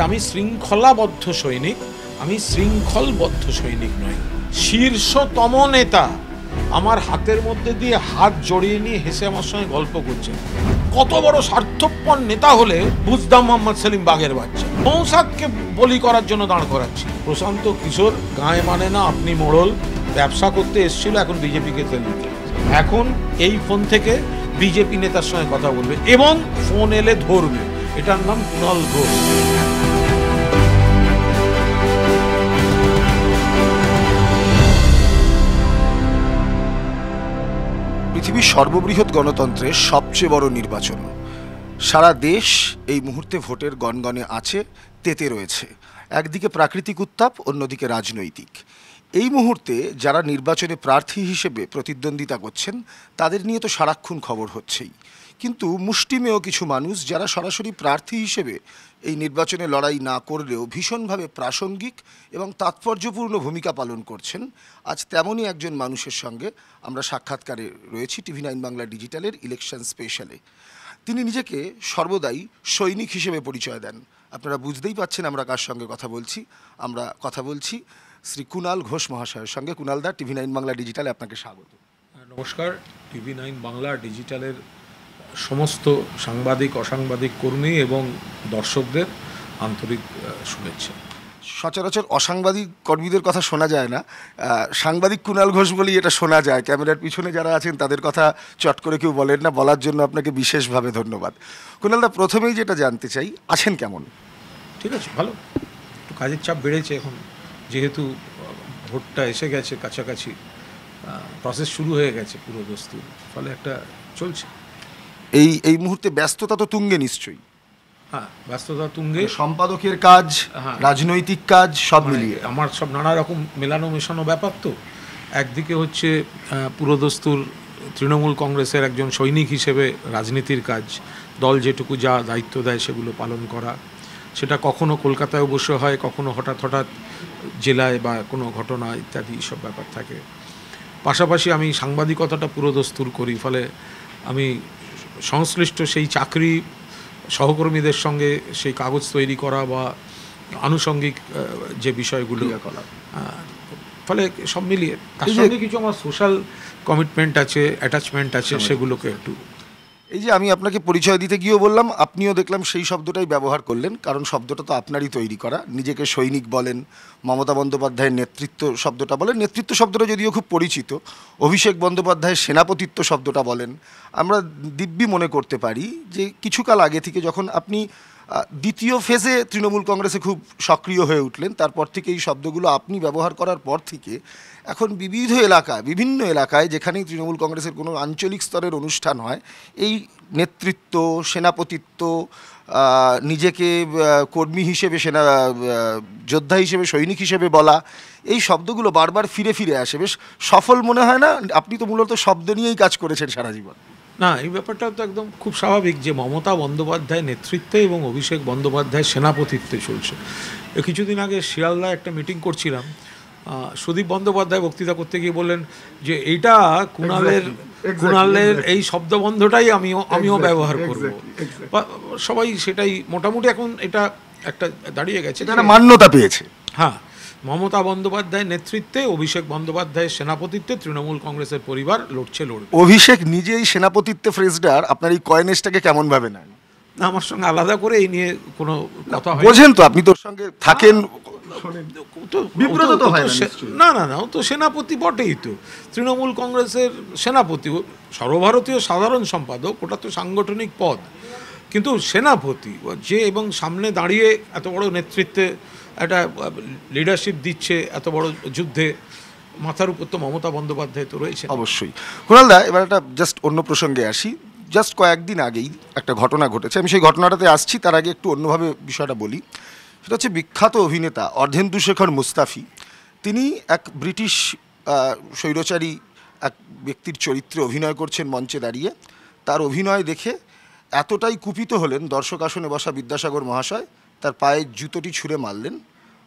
আমি শৃঙ্খলাবদ্ধ সৈনিক, আমি শৃঙ্খলবদ্ধ সৈনিক নই। শীর্ষতম নেতা আমার হাতের মধ্যে দিয়ে হাত জড়িয়ে নিয়ে হেসে আমার সঙ্গে গল্প করছেন। কত বড় স্বার্থপর নেতা হলে বুঝতাম মোহাম্মদ সেলিম বাঘের বাচ্চা। নৌসাদকে বলি করার জন্য দাঁড় করাচ্ছি। প্রশান্ত কিশোর গায়ে মানে না, আপনি মোড়ল, ব্যবসা করতে এসেছিল, এখন বিজেপিকে তেল দিতে। এখন এই ফোন থেকে বিজেপি নেতার সঙ্গে কথা বলবে এবং ফোন এলে ধরবে। এটার নাম কুণাল ঘোষ। পৃথিবীর সর্ববৃহৎ গণতন্ত্রের সবচেয়ে বড় নির্বাচন। সারা দেশ এই মুহূর্তে ভোটের গণগণে আছে, তেতে রয়েছে। একদিকে প্রাকৃতিক উত্তাপ, অন্যদিকে রাজনৈতিক। এই মুহূর্তে যারা নির্বাচনে প্রার্থী হিসেবে প্রতিদ্বন্দ্বিতা করছেন তাদের নিয়ে তো সারাক্ষণ খবর হচ্ছেই, কিন্তু মুষ্টিমেয় কিছু মানুষ যারা সরাসরি প্রার্থী হিসেবে এই নির্বাচনে লড়াই না করলেও ভীষণভাবে প্রাসঙ্গিক এবং তাৎপর্যপূর্ণ ভূমিকা পালন করছেন। আজ তেমনই একজন মানুষের সঙ্গে আমরা সাক্ষাৎকারে রয়েছি টিভি9 বাংলা ডিজিটালের ইলেকশন স্পেশালে। তিনি নিজেকে সর্বদাই সৈনিক হিসেবে পরিচয় দেন। আপনারা বুঝতেই পাচ্ছেন আমরা কার সঙ্গে কথা বলছি। আমরা কথা বলছি শ্রী কুণাল ঘোষ মহাশয়ের সঙ্গে। কুণালদা, টিভি9 বাংলা ডিজিটালে আপনাকে স্বাগত। নমস্কার। টিভি9 বাংলা ডিজিটালের সমস্ত সাংবাদিক, অসাংবাদিক কর্মী এবং দর্শকদের আন্তরিক শুভেচ্ছা। সচরাচর অসাংবাদিক কর্মীদের কথা শোনা যায় না, সাংবাদিক কুণাল ঘোষ বলেই এটা শোনা যায়। ক্যামেরার পিছনে যারা আছেন তাদের কথা চট করে কেউ বলেন না, বলার জন্য আপনাকে বিশেষভাবে ধন্যবাদ। কুণালদা, প্রথমেই যেটা জানতে চাই, আছেন কেমন? ঠিক আছে, ভালো। একটু কাজের চাপ বেড়েছে এখন, যেহেতু ভোটটা এসে গেছে কাছাকাছি, প্রসেস শুরু হয়ে গেছে পুরো দস্তুর, ফলে একটা চলছে। এই মুহূর্তে ব্যস্ততা তো তুঙ্গে নিশ্চয়ই। হ্যাঁ, ব্যস্ততা তুঙ্গে। সম্পাদকের কাজ, রাজনৈতিক কাজ, সব মিলিয়ে আমার সব নানা রকম মেলানো মেশানো ব্যাপার। তো একদিকে হচ্ছে পুরোদস্তুর তৃণমূল কংগ্রেসের একজন সৈনিক হিসেবে রাজনীতির কাজ, দল যেটুকু যা দায়িত্ব দেয় সেগুলো পালন করা। সেটা কখনো কলকাতায় বসে হয়, কখনো হঠাৎ হঠাৎ জেলায় বা কোনো ঘটনা ইত্যাদি সব ব্যাপার থাকে। পাশাপাশি আমি সাংবাদিকতাটা পুরোদস্তুর করি, ফলে আমি সংশ্লিষ্ট সেই চাকরি, সহকর্মীদের সঙ্গে সেই কাগজ তৈরি করা বা আনুষঙ্গিক যে বিষয়গুলো, ফলে সব মিলিয়ে তার সঙ্গে কিছু আমার সোশ্যাল কমিটমেন্ট আছে, অ্যাটাচমেন্ট আছে, সেগুলোকে একটু। এই যে আমি আপনাকে পরিচয় দিতে গিয়েও বললাম, আপনিও দেখলাম সেই শব্দটাই ব্যবহার করলেন, কারণ শব্দটা তো আপনারই তৈরি করা। নিজেকে সৈনিক বলেন, মমতা বন্দ্যোপাধ্যায়ের নেতৃত্ব শব্দটা বলেন। নেতৃত্ব শব্দটা যদিও খুব পরিচিত। অভিষেক বন্দ্যোপাধ্যায়ের সেনাপতিত্ব শব্দটা বলেন। আমরা দিব্যি মনে করতে পারি যে কিছুকাল আগে থেকে যখন আপনি দ্বিতীয় ফেজে তৃণমূল কংগ্রেসে খুব সক্রিয় হয়ে উঠলেন, তারপর থেকে এই শব্দগুলো আপনি ব্যবহার করার পর থেকে এখন বিভিন্ন এলাকায় যেখানেই তৃণমূল কংগ্রেসের কোনো আঞ্চলিক স্তরের অনুষ্ঠান হয়, এই নেতৃত্ব, সেনাপতিত্ব, নিজেকে কর্মী হিসেবে, যোদ্ধা হিসেবে, সৈনিক হিসেবে বলা, এই শব্দগুলো বারবার ফিরে ফিরে আসে। বেশ সফল মনে হয় না? আপনি তো মূলত শব্দ নিয়েই কাজ করেছেন সারা জীবন। না, এই ব্যাপারটা তো একদম খুব স্বাভাবিক যে মমতা বন্দ্যোপাধ্যায় নেতৃত্বে এবং অভিষেক বন্দ্যোপাধ্যায় সেনাপতিত্বে চলছে। কিছুদিন আগে শিয়ালদায় একটা মিটিং করছিলাম, সুদীপ বন্দ্যোপাধ্যায় বক্তৃতা করতে গিয়ে বললেন যে এইটা কুণালের এই শব্দবন্ধটাই আমিও ব্যবহার করব। সবাই সেটাই মোটামুটি এখন এটা একটা দাঁড়িয়ে গেছে, মান্যতা পেয়েছে। হ্যাঁ, মমতা বন্দ্যোপাধ্যায়ের নেতৃত্বে, অভিষেক বন্দ্যোপাধ্যায়ের সেনাপতিত্বে তৃণমূল কংগ্রেসের পরিবার লড়বে। অভিষেক নিজেই সেনাপতিত্বে ফ্রেজটার আপনার এই কয়েনেজটাকে কেমন ভাবে নেন? না, আমার সঙ্গে আলাদা করে এই নিয়ে কোনো কথা হয়। বোঝেন তো, আপনি তোর সঙ্গে থাকেন, না না না, ও তো সেনাপতি বটেই। তো তৃণমূল কংগ্রেসের সেনাপতি, সর্বভারতীয় সাধারণ সম্পাদক, ওটা তো সাংগঠনিক পদ, কিন্তু সেনাপতি যে এবং সামনে দাঁড়িয়ে এত বড় নেতৃত্বে একটা লিডারশিপ দিচ্ছে, এত বড় যুদ্ধে, মাথার উপর তো মমতা বন্দ্যোপাধ্যায় তো রয়েছে। অবশ্যই। কুণালদা, এবার একটা জাস্ট অন্য প্রসঙ্গে আসি। জাস্ট কয়েকদিন আগেই একটা ঘটনা ঘটেছে, আমি সেই ঘটনাটাতে আসছি। তার আগে একটু অন্যভাবে বিষয়টা বলি। সেটা হচ্ছে বিখ্যাত অভিনেতা অর্ধেন্দু শেখর মুস্তাফি, তিনি এক ব্রিটিশ স্বৈরচারী এক ব্যক্তির চরিত্রে অভিনয় করছেন মঞ্চে দাঁড়িয়ে। তার অভিনয় দেখে এতটাই কুপিত হলেন দর্শক আসনে বসা বিদ্যাসাগর মহাশয়, তার পায়ে জুতোটি ছুঁড়ে মারলেন।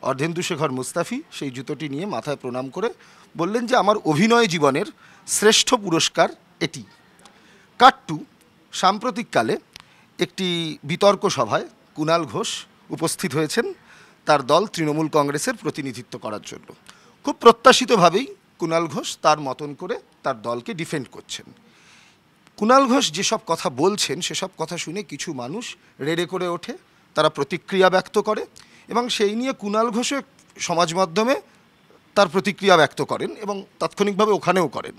অর্ধেন্দু শেখর মুস্তাফি সেই জুতোটি নিয়ে মাথায় প্রণাম করে বললেন যে আমার অভিনয় জীবনের শ্রেষ্ঠ পুরস্কার এটি। কাট টু সাম্প্রতিককালে একটি বিতর্ক সভায় কুণাল ঘোষ উপস্থিত হয়েছেন তার দল তৃণমূল কংগ্রেসের প্রতিনিধিত্ব করার জন্য। খুব প্রত্যাশিতভাবেই কুণাল ঘোষ তার মতন করে তার দলকে ডিফেন্ড করছেন। কুণাল ঘোষ যেসব কথা বলছেন সেসব কথা শুনে কিছু মানুষ রেড়ে করে ওঠে, তারা প্রতিক্রিয়া ব্যক্ত করে এবং সেই নিয়ে কুণাল ঘোষও সমাজ মাধ্যমে তার প্রতিক্রিয়া ব্যক্ত করেন এবং তাৎক্ষণিকভাবে ওখানেও করেন।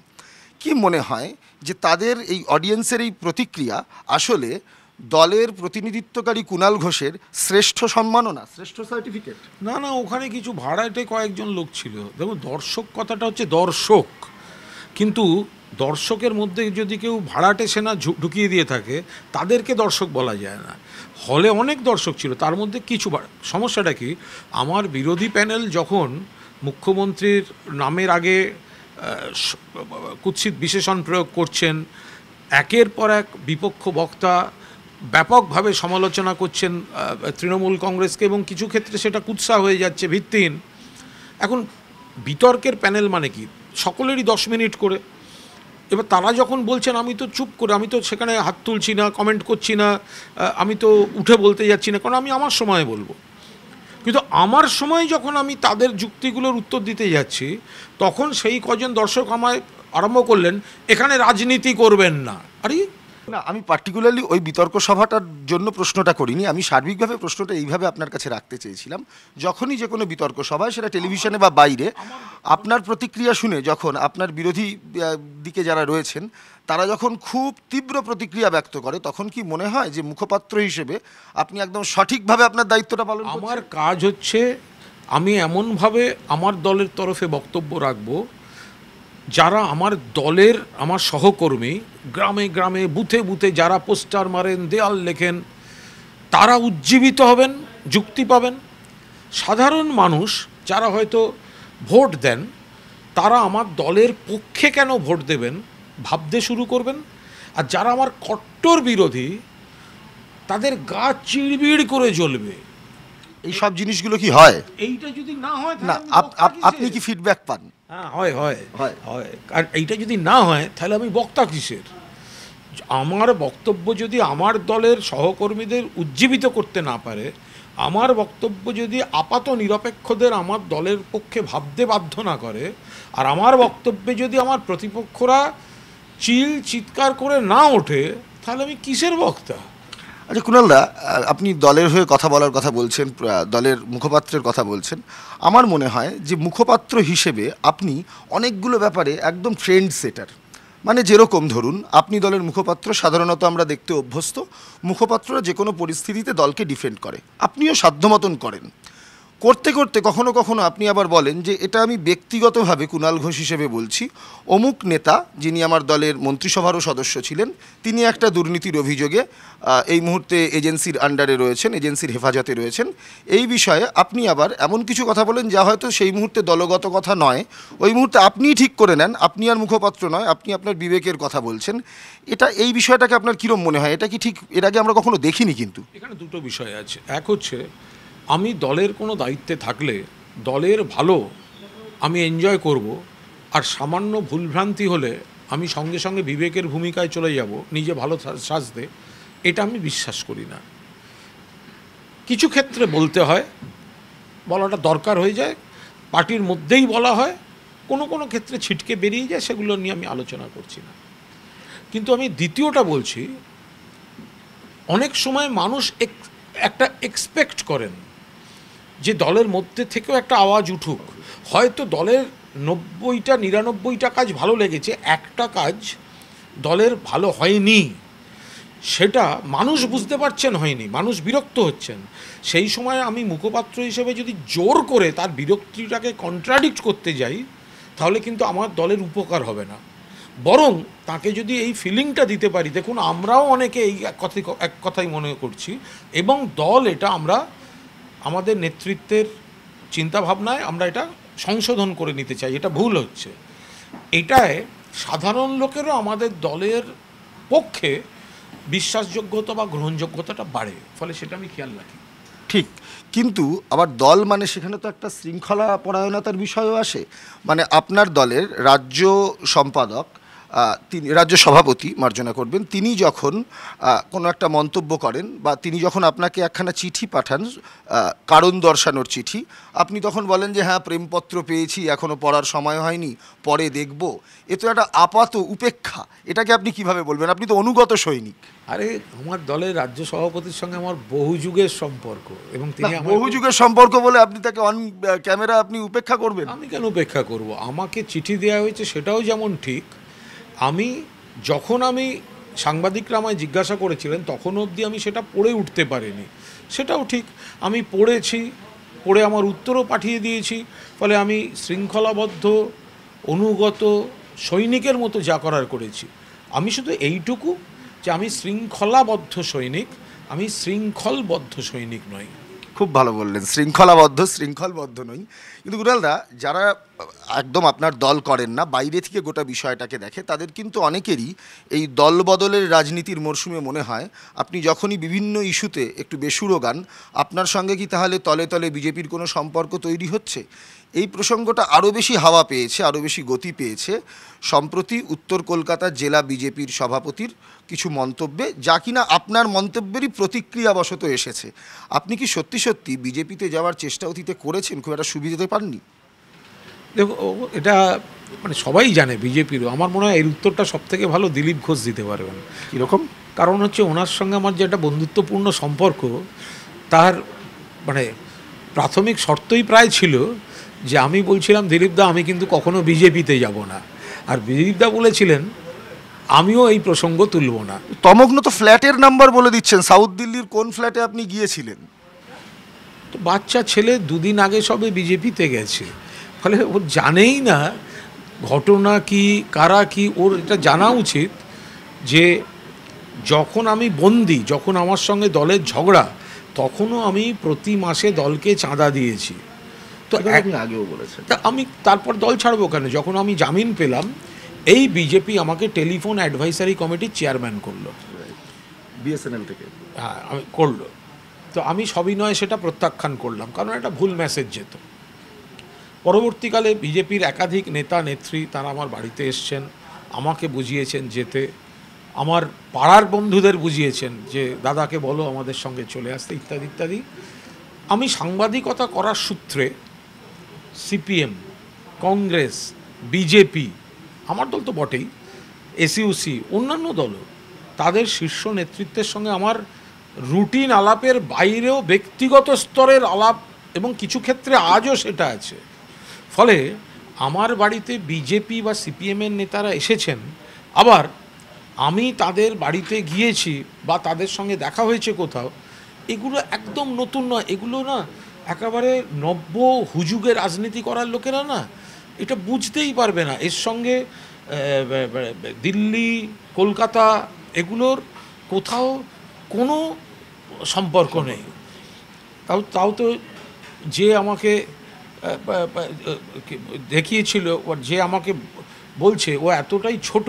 কি মনে হয় যে তাদের এই অডিয়েন্সের এই প্রতিক্রিয়া আসলে দলের প্রতিনিধিত্বকারী কুণাল ঘোষের শ্রেষ্ঠ সম্মাননা, শ্রেষ্ঠ সার্টিফিকেট? না না, ওখানে কিছু ভাড়াটে কয়েকজন লোক ছিল। দেখুন, দর্শক কথাটা হচ্ছে দর্শক, কিন্তু দর্শকের মধ্যে যদি কেউ ভাড়াটে সেনা ঢুকিয়ে দিয়ে থাকে তাদেরকে দর্শক বলা যায় না। হলে অনেক দর্শক ছিল, তার মধ্যে কিছু সমস্যাটা কি, আমার বিরোধী প্যানেল যখন মুখ্যমন্ত্রীর নামের আগে কুৎসিত বিশেষণ প্রয়োগ করছেন, একের পর এক বিপক্ষ বক্তা ব্যাপকভাবে সমালোচনা করছেন তৃণমূল কংগ্রেসকে এবং কিছু ক্ষেত্রে সেটা কুৎসা হয়ে যাচ্ছে, ভিত্তিহীন। এখন বিতর্কের প্যানেল মানে কি, সকলেরই 10 মিনিট করে। এবার তারা যখন বলছেন আমি তো চুপ করে, আমি তো সেখানে হাত তুলছি না, কমেন্ট করছি না, আমি তো উঠে বলতে যাচ্ছি না, কারণ আমি আমার সময় বলবো। কিন্তু আমার সময় যখন আমি তাদের যুক্তিগুলোর উত্তর দিতে যাচ্ছি, তখন সেই কজন দর্শক আমায় আরম্ভ করলেন এখানে রাজনীতি করবেন না। আরে না, আমি পার্টিকুলারলি ওই বিতর্ক সভাটার জন্য প্রশ্নটা করিনি। আমি সার্বিকভাবে প্রশ্নটা এইভাবে আপনার কাছে রাখতে চেয়েছিলাম, যখনই যে কোনো বিতর্ক সভায়, সেটা টেলিভিশনে বা বাইরে, আপনার প্রতিক্রিয়া শুনে যখন আপনার বিরোধী দিকে যারা রয়েছেন তারা যখন খুব তীব্র প্রতিক্রিয়া ব্যক্ত করে, তখন কি মনে হয় যে মুখপাত্র হিসেবে আপনি একদম সঠিকভাবে আপনার দায়িত্বটা পালন করছেন? আমার কাজ হচ্ছে আমি এমনভাবে আমার দলের তরফে বক্তব্য রাখবো যারা আমার দলের, আমার সহকর্মী, গ্রামে গ্রামে বুথে বুথে যারা পোস্টার মারেন, দেয়াল লেখেন, তারা উজ্জীবিত হবেন, যুক্তি পাবেন। সাধারণ মানুষ যারা হয়তো ভোট দেন, তারা আমার দলের পক্ষে কেন ভোট দেবেন ভাবতে শুরু করবেন। আর যারা আমার কট্টর বিরোধী, তাদের গা চিড়বিড় করে জ্বলবে। এই সব জিনিসগুলো কি হয়? এইটা যদি না হয় না, আপনি কি ফিডব্যাক পান? হ্যাঁ, হয় হয় হয়। আর এইটা যদি না হয় তাহলে আমি বক্তা কিসের? আমার বক্তব্য যদি আমার দলের সহকর্মীদের উজ্জীবিত করতে না পারে, আমার বক্তব্য যদি আপাত নিরপেক্ষদের আমার দলের পক্ষে ভাবতে বাধ্য না করে, আর আমার বক্তব্যে যদি আমার প্রতিপক্ষরা চিৎকার করে না ওঠে, তাহলে আমি কিসের বক্তা? আচ্ছা কুণালদা, আপনি দলের হয়ে কথা বলার কথা বলছেন, দলের মুখপাত্রের কথা বলছেন। আমার মনে হয় যে মুখপাত্র হিসেবে আপনি অনেকগুলো ব্যাপারে একদম ট্রেন্ড সেটার। মানে যেরকম ধরুন, আপনি দলের মুখপাত্র, সাধারণত আমরা দেখতে অভ্যস্ত মুখপাত্ররা যে কোনো পরিস্থিতিতে দলকে ডিফেন্ড করে, আপনিও সাধ্যমতন করেন। করতে করতে কখনো কখনো আপনি আবার বলেন যে এটা আমি ব্যক্তিগতভাবে কুণাল ঘোষ হিসেবে বলছি, অমুক নেতা যিনি আমার দলের মন্ত্রিসভারও সদস্য ছিলেন, তিনি একটা দুর্নীতির অভিযোগে এই মুহূর্তে এজেন্সির আন্ডারে রয়েছেন, এজেন্সির হেফাজতে রয়েছেন। এই বিষয়ে আপনি আবার এমন কিছু কথা বলেন যা হয়তো সেই মুহূর্তে দলগত কথা নয়, ওই মুহূর্তে আপনিই ঠিক করে নেন, আপনি আর মুখপাত্র নয়, আপনি আপনার বিবেকের কথা বলছেন। এই বিষয়টাকে আপনার কীরকম মনে হয়? এটা কি ঠিক? এর আগে আমরা কখনো দেখিনি। কিন্তু এখানে দুটো বিষয় আছে। এক হচ্ছে, আমি দলের কোনো দায়িত্বে থাকলে দলের ভালো আমি এনজয় করব, আর সামান্য ভুলভ্রান্তি হলে আমি সঙ্গে সঙ্গে বিবেকের ভূমিকায় চলে যাব নিজে ভালো সাজতে, এটা আমি বিশ্বাস করি না। কিছু ক্ষেত্রে বলতে হয়, বলাটা দরকার হয়ে যায়, পার্টির মধ্যেই বলা হয়, কোনো কোনো ক্ষেত্রে ছিটকে বেরিয়ে যায়, সেগুলো নিয়ে আমি আলোচনা করছি না। কিন্তু আমি দ্বিতীয়টা বলছি, অনেক সময় মানুষ একটা এক্সপেক্ট করেন যে দলের মধ্যে থেকেও একটা আওয়াজ উঠুক। হয়তো দলের 90-99টা কাজ ভালো লেগেছে, একটা কাজ দলের ভালো হয়নি, সেটা মানুষ বুঝতে পারছেন হয়নি, মানুষ বিরক্ত হচ্ছেন। সেই সময় আমি মুখপাত্র হিসেবে যদি জোর করে তার বিরক্তিটাকে কন্ট্রাডিক্ট করতে যাই, তাহলে কিন্তু আমার দলের উপকার হবে না। বরং তাকে যদি এই ফিলিংটা দিতে পারি, দেখুন আমরাও অনেকে এই এক কথাই মনে করছি, এবং দল এটা আমরা আমাদের নেতৃত্বের চিন্তাভাবনায় আমরা এটা সংশোধন করে নিতে চাই, এটা ভুল হচ্ছে, এটায় সাধারণ লোকেরও আমাদের দলের পক্ষে বিশ্বাসযোগ্যতা বা গ্রহণযোগ্যতাটা বাড়ে, ফলে সেটা আমি খেয়াল রাখি। ঠিক, কিন্তু আবার দল মানে সেখানে তো একটা শৃঙ্খলা পরায়ণতার বিষয়ও আসে। মানে আপনার দলের রাজ্য সম্পাদক তিনি রাজ্য সভাপতি মার্জনা করবেন, তিনি যখন কোনো একটা মন্তব্য করেন বা তিনি যখন আপনাকে একখানা চিঠি পাঠান, কারণ দর্শানোর চিঠি, আপনি তখন বলেন যে হ্যাঁ প্রেমপত্র পেয়েছি, এখনও পড়ার সময় হয়নি, পরে দেখব। এ তো একটা আপাত উপেক্ষা। এটাকে আপনি কিভাবে বলবেন? আপনি তো অনুগত সৈনিক। আরে আমার দলের রাজ্য সভাপতির সঙ্গে আমার বহু যুগের সম্পর্ক, এবং তিনি বহু যুগের সম্পর্ক বলে আপনি তাকে অন ক্যামেরা আপনি উপেক্ষা করবেন? আমি কেন উপেক্ষা করব? আমাকে চিঠি দেওয়া হয়েছে সেটাও যেমন ঠিক। যখন আমি সাংবাদিকরা আমায় জিজ্ঞাসা করেছিলেন তখন অবধি আমি সেটা পড়ে উঠতে পারিনি, সেটাও ঠিক। আমি পড়েছি, পড়ে আমার উত্তরও পাঠিয়ে দিয়েছি। ফলে আমি শৃঙ্খলাবদ্ধ অনুগত সৈনিকের মতো যা করার করেছি। আমি শুধু এইটুকু যে আমি শৃঙ্খলাবদ্ধ সৈনিক, আমি শৃঙ্খলবদ্ধ সৈনিক নই। খুব ভালো বললেন, শৃঙ্খলবদ্ধ নই। কিন্তু গুরালদা, যারা একদম আপনার দল করেন না, বাইরে থেকে গোটা বিষয়টাকে দেখে, তাদের কিন্তু অনেকেরই এই দল বদলের রাজনীতির মরশুমে মনে হয় আপনি যখনই বিভিন্ন ইস্যুতে একটু বেসুরো গান, আপনার সঙ্গে কি তাহলে তলে তলে বিজেপির কোনো সম্পর্ক তৈরি হচ্ছে? এই প্রসঙ্গটা আরও বেশি হাওয়া পেয়েছে, আরও বেশি গতি পেয়েছে সম্প্রতি উত্তর কলকাতা জেলা বিজেপির সভাপতির কিছু মন্তব্যে, যা কিনা আপনার মন্তব্যেরই প্রতিক্রিয়াবশত এসেছে। আপনি কি সত্যি সত্যি বিজেপিতে যাওয়ার চেষ্টা অতীতে করেছেন, খুব একটা সুবিধাতে পাননি? দেখো, এটা মানে সবাই জানে বিজেপিরও। আমার মনে হয় এর উত্তরটা সবথেকে ভালো দিলীপ ঘোষ দিতে পারবেন। কীরকম? কারণ হচ্ছে ওনার সঙ্গে আমার যে একটা বন্ধুত্বপূর্ণ সম্পর্ক, তার মানে প্রাথমিক শর্তই প্রায় ছিল যে আমি বলছিলাম দিলীপদা আমি কিন্তু কখনো বিজেপিতে যাব না, আর দিলীপদা বলেছিলেন আমিও এই প্রসঙ্গ তুলব না। তমগ্ন তো ফ্ল্যাটের নাম্বার বলে দিচ্ছেন, সাউথ দিল্লির কোন ফ্ল্যাটে আপনি গিয়েছিলেন? তো বাচ্চা ছেলে দুদিন আগে সবে বিজেপিতে গেছে, ফলে ও জানেই না ঘটনা কি, কারা কি। ওর এটা জানা উচিত যে যখন আমি বন্দি, যখন আমার সঙ্গে দলের ঝগড়া, তখনও আমি প্রতি মাসে দলকে চাঁদা দিয়েছি। তো আপনি আগেও বলেছেন। আমি তারপর দল ছাড়বো কেন? যখন আমি জামিন পেলাম, এই বিজেপি আমাকে টেলিফোন অ্যাডভাইসারি কমিটির চেয়ারম্যান করলো, বিএসএনএল থেকে। হ্যাঁ, আমি করলো। তো আমি সবিনয়ে সেটা প্রত্যাখ্যান করলাম, কারণ একটা ভুল মেসেজ যেত। পরবর্তীকালে বিজেপির একাধিক নেতা নেত্রী তারা আমার বাড়িতে এসছেন, আমাকে বুঝিয়েছেন যেতে, আমার পাড়ার বন্ধুদের বুঝিয়েছেন যে দাদাকে বলো আমাদের সঙ্গে চলে আসতে, ইত্যাদি ইত্যাদি। আমি সাংবাদিকতা করার সূত্রে সিপিএম, কংগ্রেস, বিজেপি, আমার দল তো বটেই, এসইউসি, অন্যান্য দলও, তাদের শীর্ষ নেতৃত্বের সঙ্গে আমার রুটিন আলাপের বাইরেও ব্যক্তিগত স্তরের আলাপ, এবং কিছু ক্ষেত্রে আজও সেটা আছে। ফলে আমার বাড়িতে বিজেপি বা সিপিএমের নেতারা এসেছেন, আবার আমি তাদের বাড়িতে গিয়েছি বা তাদের সঙ্গে দেখা হয়েছে কোথাও, এগুলো একদম নতুন নয়। এগুলো না একেবারে নব্য হুজুগে রাজনীতি করার লোকেরা না এটা বুঝতেই পারবে না। এর সঙ্গে দিল্লি, কলকাতা এগুলোর কোথাও কোনো সম্পর্ক নেই। তাও তো যে আমাকে দেখিয়েছিল, যে আমাকে বলছে, ও এতটাই ছোট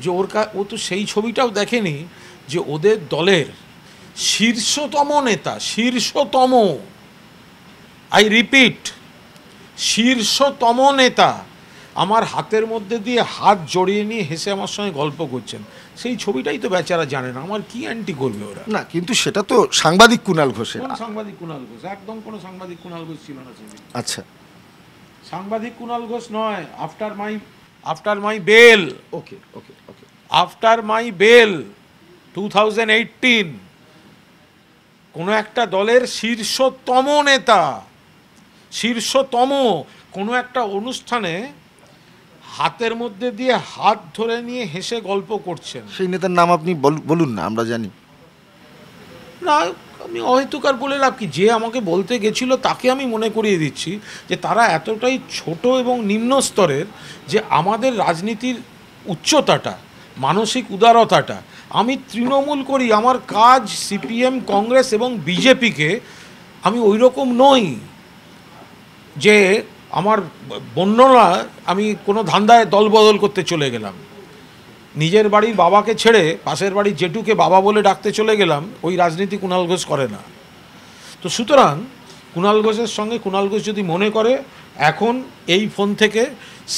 যে ও তো সেই ছবিটাও দেখেনি যে ওদের দলের শীর্ষতম নেতা, শীর্ষতম, আই রিপিট, শীর্ষতম নেতা আমার হাতের মধ্যে দিয়ে হাত জড়িয়ে নিয়ে হেসে আমার সঙ্গে গল্প করছেন। সেই ছবিটাই তো বেচারা জানে না, আমার কি অ্যান্টি করবে ওরা? না, কিন্তু সেটা তো সাংবাদিক কুণাল ঘোষের। কোন সাংবাদিক কুণাল ঘোষ? একদম কোনো সাংবাদিক কুণাল ঘোষ ছিল না সেদিন। আচ্ছা, সাংবাদিক কুণাল ঘোষ নয়। After my bail, okay okay okay, after my bail 2018 কোনো একটা দলের শীর্ষতম নেতা, শীর্ষতম কোনো একটা অনুষ্ঠানে হাতের মধ্যে দিয়ে হাত ধরে নিয়ে হেসে গল্প করছেন। সেই নেতার নাম আপনি বলুন না, আমরা জানি না, আমি অহেতুকার বলে লাভ কি? যে আমাকে বলতে গেছিল তাকে আমি মনে করিয়ে দিচ্ছি যে তারা এতটাই ছোট এবং নিম্ন স্তরের যে আমাদের রাজনীতির উচ্চতাটা, মানসিক উদারতাটা, আমি তৃণমূল করি, আমার কাজ সিপিএম, কংগ্রেস এবং বিজেপিকে, আমি ওই রকম নই যে আমার বন্যরা আমি কোনো ধান্দায় দল বদল করতে চলে গেলাম। নিজের বাড়ির বাবাকে ছেড়ে পাশের বাড়ির জেঠুকে বাবা বলে ডাকতে চলে গেলাম, ওই রাজনীতি কুণাল ঘোষ করে না। তো সুতরাং কুণাল ঘোষের সঙ্গে, কুণাল ঘোষ যদি মনে করে এখন এই ফোন থেকে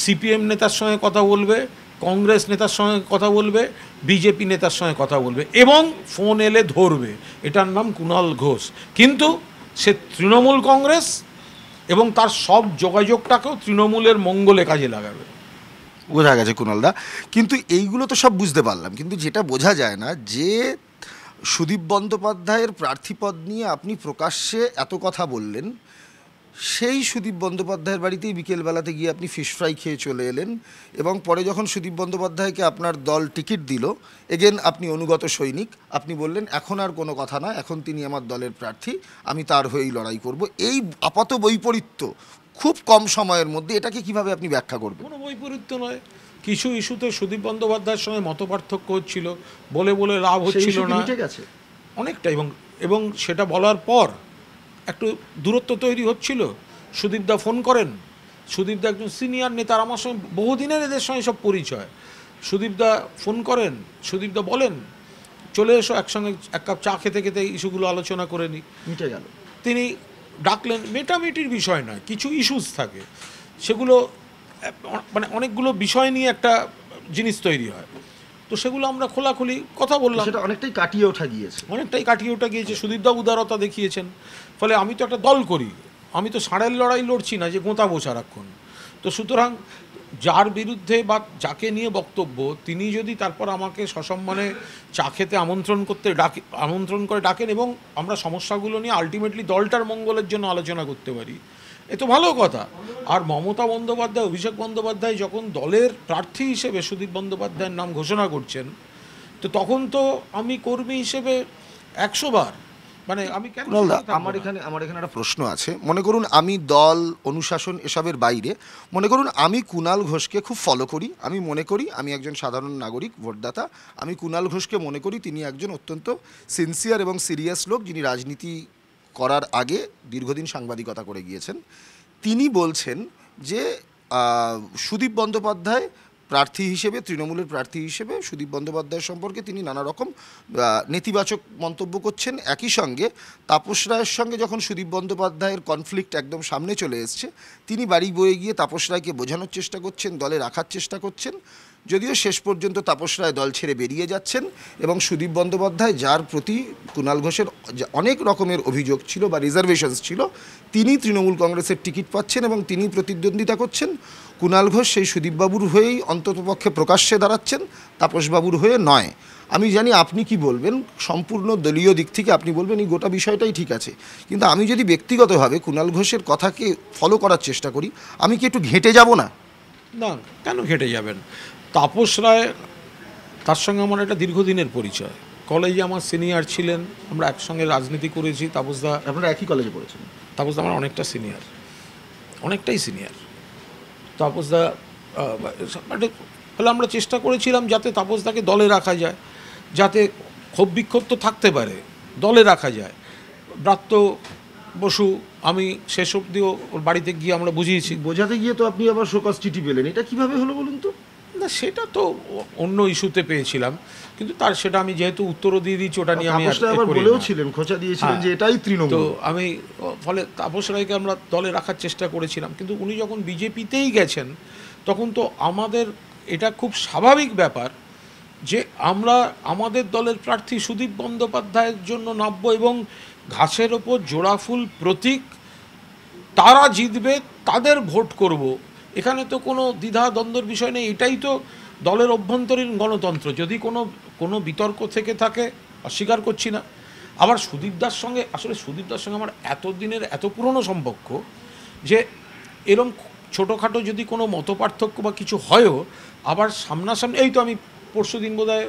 সিপিএম নেতার সঙ্গে কথা বলবে, কংগ্রেস নেতার সঙ্গে কথা বলবে, বিজেপি নেতার সঙ্গে কথা বলবে এবং ফোন এলে ধরবে। এটার নাম কুণাল ঘোষ। কিন্তু সে তৃণমূল কংগ্রেস এবং তার সব যোগাযোগটাকেও তৃণমূলের মঙ্গলে কাজে লাগাবে। বোঝা গেছে কুণালদা, কিন্তু এইগুলো তো সব বুঝতে পারলাম, কিন্তু যেটা বোঝা যায় না যে সুদীপ বন্দ্যোপাধ্যায়ের প্রার্থীপদ নিয়ে আপনি প্রকাশ্যে এত কথা বললেন, সেই সুদীপ বন্দ্যোপাধ্যায়ের বাড়িতেই বিকেলবেলাতে গিয়ে আপনি ফিশ ফ্রাই খেয়ে চলে এলেন, এবং পরে যখন সুদীপ বন্দ্যোপাধ্যায়কে আপনার দল টিকিট দিল, এগেন আপনি অনুগত সৈনিক, আপনি বললেন এখন আর কোনো কথা না, এখন তিনি আমার দলের প্রার্থী, আমি তার হয়েই লড়াই করব। এই আপাত বৈপরীত্য খুব কম সময়ের মধ্যে, এটাকে কিভাবে আপনি ব্যাখ্যা করবেন? কোনো বৈপরীত্য নয়। কিছু ইস্যুতে সুদীপ বন্দ্যোপাধ্যায়ের সঙ্গে মতপার্থক্য হচ্ছিল, বলে বলে লাভ হচ্ছিল না অনেকটা, এবং সেটা বলার পর একটু দূরত্ব তৈরি হচ্ছিল। সুদীপদা ফোন করেন, সুদীপদা একজন সিনিয়র নেতা, আমার সঙ্গে বহুদিনের এদের সঙ্গে সব পরিচয়। সুদীপদা ফোন করেন, সুদীপদা বলেন চলে এসো একসঙ্গে এক কাপ চা খেতে খেতে ইস্যুগুলো আলোচনা করে নিই, মিটে গেল। তিনি ডাকলেন। মেটামেটির বিষয় নয়, কিছু ইস্যুস থাকে, সেগুলো মানে অনেকগুলো বিষয় নিয়ে একটা জিনিস তৈরি হয়, তো সেগুলো আমরা খোলাখুলি কথা বললাম। সেটা অনেকটাই কাটিয়ে ওঠা গিয়েছে। সুদীপদা উদারতা দেখিয়েছেন। ফলে আমি তো একটা দল করি, আমি তো ষাঁড়ের লড়াই লড়ছি না যে গোঁতাবো সারাক্ষণ। তো সুতরাং যার বিরুদ্ধে বা যাকে নিয়ে বক্তব্য, তিনি যদি তারপর আমাকে সসম্মানে চা খেতে আমন্ত্রণ করে ডাকেন এবং আমরা সমস্যাগুলো নিয়ে আলটিমেটলি দলটার মঙ্গলের জন্য আলোচনা করতে পারি, এ তো ভালো কথা। আর মমতা বন্দ্যোপাধ্যায়, অভিষেক বন্দ্যোপাধ্যায় যখন দলের প্রার্থী হিসেবে সুদীপ বন্দ্যোপাধ্যায়ের নাম ঘোষণা করছেন, তো তখন তো আমি কর্মী হিসেবে 100 বার, মানে আমি কেন আমার এখানে একটা প্রশ্ন আছে। মনে করুন আমি দল, অনুশাসন এসবের বাইরে, মনে করুন আমি কুণাল ঘোষকে খুব ফলো করি, আমি মনে করি আমি একজন সাধারণ নাগরিক ভোটদাতা, আমি কুণাল ঘোষকে মনে করি তিনি একজন অত্যন্ত সিনসিয়ার এবং সিরিয়াস লোক, যিনি রাজনীতি করার আগে দীর্ঘদিন সাংবাদিকতা করে গিয়েছেন। তিনি বলছেন যে সুদীপ বন্দ্যোপাধ্যায় প্রার্থী হিসেবে, তৃণমূলের প্রার্থী হিসেবে সুদীপ বন্দ্যোপাধ্যায়ের সম্পর্কে তিনি নানা রকম নেতিবাচক মন্তব্য করছেন। একই সঙ্গে তাপস রায়ের সঙ্গে যখন সুদীপ বন্দ্যোপাধ্যায়ের কনফ্লিক্ট একদম সামনে চলে এসছে, তিনি বাড়ি বয়ে গিয়ে তাপস রায়কে বোঝানোর চেষ্টা করছেন, দলে রাখার চেষ্টা করছেন। যদিও শেষ পর্যন্ত তাপস রায় দল ছেড়ে বেরিয়ে যাচ্ছেন এবং সুদীপ বন্দ্যোপাধ্যায়, যার প্রতি কুণাল ঘোষের অনেক রকমের অভিযোগ ছিল বা রিজার্ভেশনস ছিল, তিনি তৃণমূল কংগ্রেসের টিকিট পাচ্ছেন এবং তিনি প্রতিদ্বন্দ্বিতা করছেন। কুণাল ঘোষ সেই সুদীপবাবুর হয়েই অন্ততপক্ষে প্রকাশ্যে দাঁড়াচ্ছেন, তাপসবাবুর হয়ে নয়। আমি জানি আপনি কি বলবেন, সম্পূর্ণ দলীয় দিক থেকে আপনি বলবেন এই গোটা বিষয়টাই ঠিক আছে, কিন্তু আমি যদি ব্যক্তিগতভাবে কুণাল ঘোষের কথাকে ফলো করার চেষ্টা করি, আমি কি একটু ঘেঁটে যাব না? না, কেন ঘেঁটে যাবেন? তাপস রায়, তার সঙ্গে আমার একটা দীর্ঘদিনের পরিচয়, কলেজে আমার সিনিয়র ছিলেন, আমরা একসঙ্গে রাজনীতি করেছি। তাপসদা, আপনারা একই কলেজে পড়েছেন? তাপসদা আমার অনেকটাই সিনিয়র। তাপসদা ফলে আমরা চেষ্টা করেছিলাম যাতে তাপসদাকে দলে রাখা যায়, যাতে ক্ষোভ বিক্ষোভ তো থাকতে পারে, দলে রাখা যায়। ব্রাত্য বসু, আমি শেষ অবধিও ওর বাড়িতে গিয়ে আমরা বুঝিয়েছি। বোঝাতে গিয়ে তো আপনি আবার শোকজ চিঠি পেলেন, এটা কিভাবে হলো বলুন তো? না, সেটা তো অন্য ইস্যুতে পেয়েছিলাম, কিন্তু তার সেটা আমি যেহেতু উত্তরও দিয়ে দিয়েছি, ওটা নিয়ে আমি বলেও ছিলেন, খোঁচা দিয়েছিলেন যে এটাই তৃণমূল। তো আমি ফলে তাপস রায়কে আমরা দলে রাখার চেষ্টা করেছিলাম, কিন্তু উনি যখন বিজেপিতেই গেছেন, তখন তো আমাদের এটা খুব স্বাভাবিক ব্যাপার যে আমরা আমাদের দলের প্রার্থী সুদীপ বন্দ্যোপাধ্যায়ের জন্য নামব এবং ঘাসের ওপর জোড়াফুল প্রতীক, তারা জিতবে, তাদের ভোট করব। এখানে তো কোনো দ্বিধা দ্বন্দ্বের বিষয় নেই। এটাই তো দলের অভ্যন্তরীণ গণতন্ত্র। যদি কোনো বিতর্ক থেকে থাকে, অস্বীকার করছি না। আবার সুদীপদার সঙ্গে আমার এতদিনের এত পুরনো সম্পর্ক যে এরম ছোটোখাটো যদি কোনো মতপার্থক্য বা কিছু হয়ও, আবার সামনাসামনি, এই তো আমি পরশু দিন বোধহয়